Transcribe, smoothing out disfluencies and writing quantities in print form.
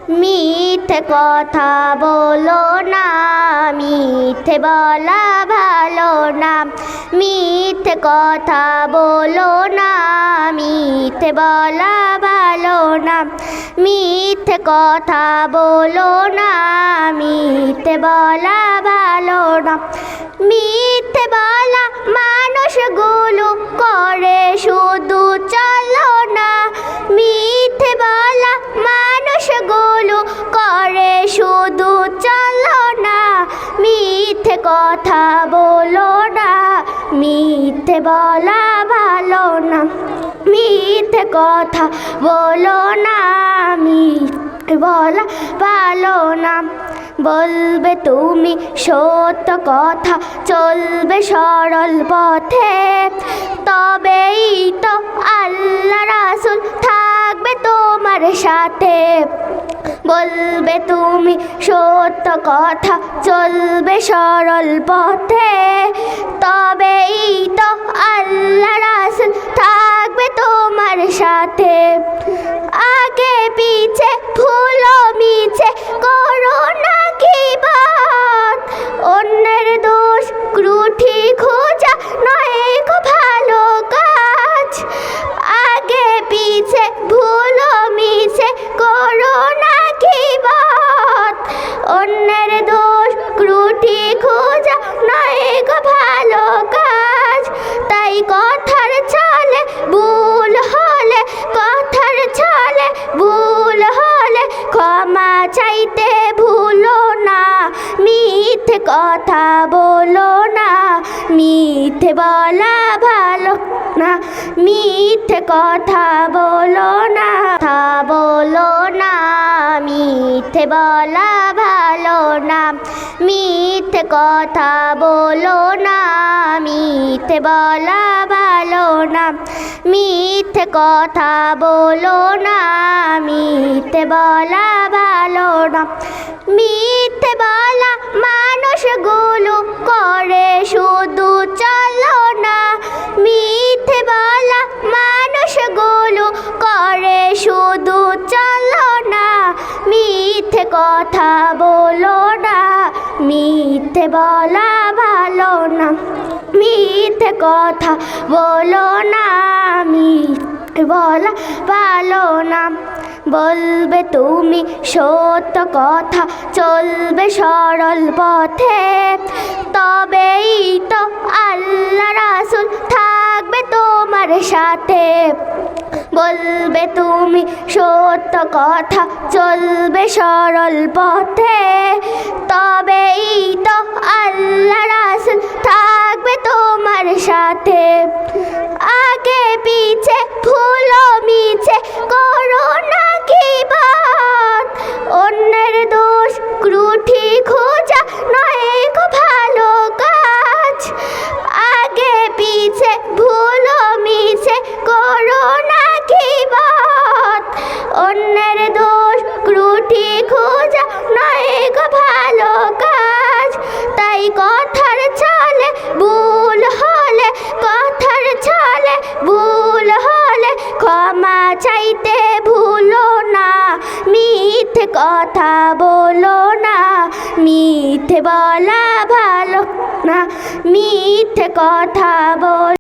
মিথ্যে কথা বলো না, মিথ্যে বলা ভালো না। মিথ্যে কথা বলো না, মিথ্যে বলা ভালো না। মিথ্যে কথা বলো না, মিথ্যে বলা ভালো না। মিথ্যে বলা মানুষগুলো করে শুধু চলো না। মিথ্যে বলা মানুষগুলো করে শুধু চলো না। মিথ্যে কথা বলো না, মিথ্যে বলা ভালো না। মিথ্যে কথা বলো না, মিথ্যে বলা ভালো না। বলবে তুমি সত্য কথা, চলবে সরল পথে, তবেই তো আল্লাহ রাসূল থাকবে তোমার সাথে। বলবে তুমি সত্য কথা, চলবে সরল পথে, তবেই তো আল্লাহ রাসূল থাকবে তোমার সাথে। আগে পিছে ভুল মিছে করো না গীবত, অন্যের দোষ ত্রুটি খোঁজা নয় গো ভালো কাজ। আগে পিছে ভুল মিছে করো না গীবত, অন্যের দোষ ত্রুটি খোঁজা নয় গো ভালো কাজ। তাই কথার চলে ভুল হলে, কথার চলে ভুল হলে ক্ষমা চাইতে ভুলো না। মিথ্যে কথা বলো না, মিথ্যে বলা ভালো না। মিথ্যে কথা বলো না, কথা বলো না, মিথ্যে বলা ভালো না। মিথ্যে কথা বলো না, মিথ্যে বলা ভালো না। মিথ্যে কথা বলো না, মিথ্যে বলা ভালো না। মিথ্যে বলা মানুষগুলো করে শুধু চলো না। মিথ্যে বলা মানুষগুলো করে শুধু চলো না। মিথ্যে কথা বলো না, মিথ্যে বলা ভালো না। মিথ্যে কথা বলো না, মিথ্যে বলা ভালো না। বলবে তুমি সত্য কথা, চলবে সরল পথে, তবেই তো আল্লাহ রাসূল থাকবে তোমার সাথে। বলবে তুমি সত্য কথা, চলবে সরল পথে, তবেই তো আল্লাহ রাসূল থাকবে তোমার সাথে। আগে পিছে ভুল মিছে করো না গীবত, অন্যের দোষ ত্রুটি খোঁজা নয় গো ভালো কাজ। আগে পিছে ভুল মিছে করো না গীবত, অন্যের দোষ ত্রুটি খোঁজা নয় গো ভালো কাজ। তাই কথার চলে ভুল হলে, কথার চলে ভুল হলে ক্ষমা চাইতে ভুলো না। মিথ্যে কথা বলো না, মিথ্যে বলা ভালো না। মিথ্যে কথা বল